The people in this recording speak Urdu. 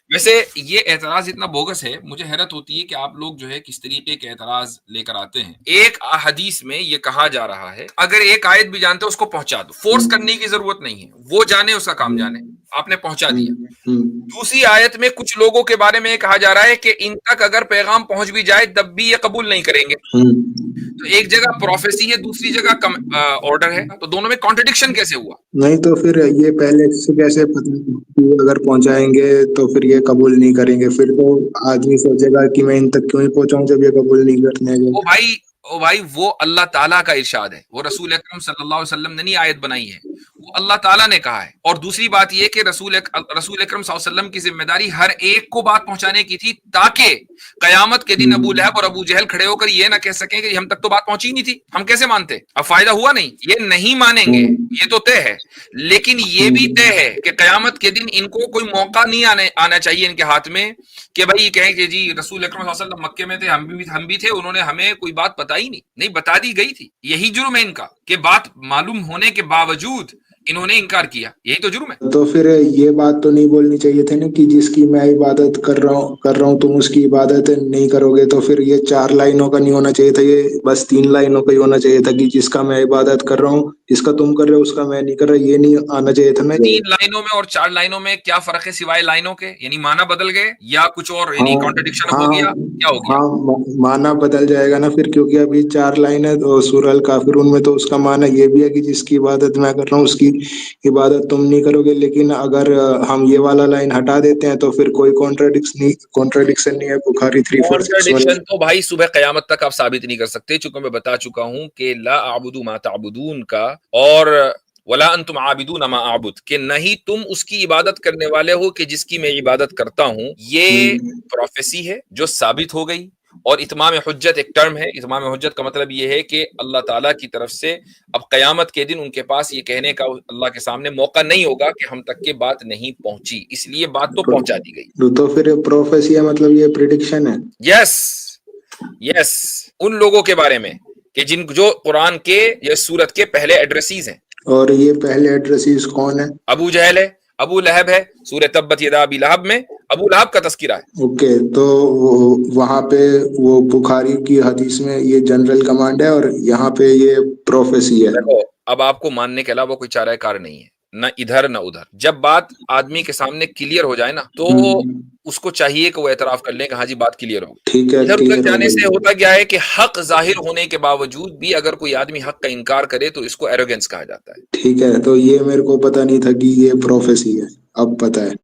ویسے یہ اعتراض اتنا بوگس ہے، مجھے حیرت ہوتی ہے کہ آپ لوگ جو ہے کس طریقے کے اعتراض لے کر آتے ہیں۔ ایک حدیث میں یہ کہا جا رہا ہے اگر ایک آیت بھی جانتے ہو اس کو پہنچا دو، فورس کرنے کی ضرورت نہیں ہے، وہ جانے اس کا کام جانے، آپ نے پہنچا دیا۔ دوسری آیت میں کچھ لوگوں کے بارے میں کہا جا رہا ہے کہ ان تک اگر پیغام پہنچ بھی جائے تب بھی یہ قبول نہیں کریں گے۔ تو ایک جگہ پروفیسی ہے، دوسری جگہ آرڈر ہے، تو دونوں میں کانٹرڈکشن کیسے ہوا؟ نہیں تو پھر یہ پہلے سے کیسے پتہ کہ اگر پہنچائیں گے تو پھر یہ قبول نہیں کریں گے؟ پھر تو آدمی سوچے گا کہ میں ان تک کیوں ہی پہنچاؤں جب یہ قبول نہیں کرنے گے۔ او بھائی وہ اللہ تعالیٰ کا ارشاد ہے، وہ رسول اکرم صلی اللہ علیہ وسلم نے نہیں آیت بنائی ہے، وہ اللہ تعالیٰ نے کہا ہے۔ اور دوسری بات یہ کہ رسول اکرم صلی اللہ علیہ وسلم کی ذمہ داری ہر ایک کو بات پہنچانے کی تھی، تاکہ قیامت کے دن ابو لہب اور ابو جہل کھڑے ہو کر یہ نہ کہہ سکیں کہ ہم تک تو بات پہنچی نہیں تھی، ہم کیسے مانتے؟ اب فائدہ ہوا نہیں، یہ نہیں مانیں گے، یہ تو طے ہے، لیکن یہ بھی طے ہے کہ قیامت کے دن ان کو کوئی موقع نہیں آنا چاہیے ان کے ہاتھ میں کہ بھائی یہ کہیں کہ جی رسول اکرم صلی اللہ علیہ وسلم مکے میں تھے، ہم بھی تھے، انہوں نے ہمیں کوئی بات بتائی نہیں بتا دی گئی تھی۔ یہی جرم ہے ان کا کہ بات معلوم ہونے کے باوجود انہوں نے انکار کیا، یہی تو جرم ہے۔ تو پھر یہ بات تو نہیں بولنی چاہیے تھی نا کہ جس کی میں عبادت کر رہا ہوں تم اس کی عبادت نہیں کرو گے، تو پھر یہ 4 لائنوں کا نہیں ہونا چاہیے تھا، یہ بس 3 لائنوں کا ہی ہونا چاہیے تھا کہ جس کا میں عبادت کر رہا ہوں، جس کا تم کر رہے ہو اس کا میں نہیں کر رہا، یہ نہیں آنا چاہیے تھا نا۔ 3 لائنوں میں اور 4 لائنوں میں کیا فرق ہے سوائے لائنوں کے؟ یعنی معنی بدل گئے یا کچھ اور، یعنی کانٹرڈکشن ہو گیا، کیا ہو گیا؟ ہاں معنی بدل جائے گا نا پھر، کیونکہ ابھی 4 لائنیں سورہ الکافرون میں تو اس کا معنی یہ بھی ہے کہ جس کی عبادت میں کر رہا ہوں اس کی عبادت تم نہیں کرو گے، لیکن اگر ہم یہ والا لائن ہٹا دیتے ہیں تو پھر کوئی کانٹرڈکشن نہیں ہے۔ بخاری 346 میں کانٹرڈکشن تو بھائی صبح قیامت تک آپ ثابت نہیں کر سکتے، چونکہ میں بتا چکا ہوں کہ لا اعبد ما تعبدون کا اور ولا انتم عابدون ما اعبد، کہ نہیں تم اس کی عبادت کرنے والے ہو کہ جس کی میں عبادت کرتا ہوں، یہ پروفیسی ہے جو ثابت ہو گئی۔ اور اتمام حجت ایک ٹرم ہے، اتمام حجت کا مطلب یہ ہے کہ اللہ تعالیٰ کی طرف سے اب قیامت کے دن ان کے پاس یہ کہنے کا اللہ کے سامنے موقع نہیں ہوگا کہ ہم تک کے بات نہیں پہنچی، اس لیے بات تو پہنچا دی گئی۔ تو پھر پروفیسی ہے مطلب یہ پریڈکشن ہے۔ یس ان لوگوں کے بارے میں کہ جو قرآن کے یا سورت کے پہلے ایڈریسیز ہیں۔ اور یہ پہلے ایڈریسیز کون ہے؟ ابو جہل ہے، ابو لہب ہے، سورہ تبت یدا ابی لہب میں ابو لہب کا تذکرہ ہے۔ اوکے، تو وہاں پہ وہ بخاری کی حدیث میں یہ جنرل کمانڈ ہے اور یہاں پہ یہ پروفیسی ہے۔ دیکھو اب آپ کو ماننے کے علاوہ کوئی چارہ کار نہیں ہے، نہ ادھر نہ ادھر۔ جب بات آدمی کے سامنے کلیئر ہو جائے نا تو اس کو چاہیے کہ وہ اعتراف کر لیں کہ ہاں جی بات کلیئر ہو۔ ٹھیک ہے، ادھر ادھر جانے سے ہوتا کیا ہے کہ حق ظاہر ہونے کے باوجود بھی اگر کوئی آدمی حق کا انکار کرے تو اس کو ایروگینس کہا جاتا ہے۔ ٹھیک ہے، تو یہ میرے کو پتا نہیں تھا کہ یہ پروفیسی ہے، اب پتا ہے۔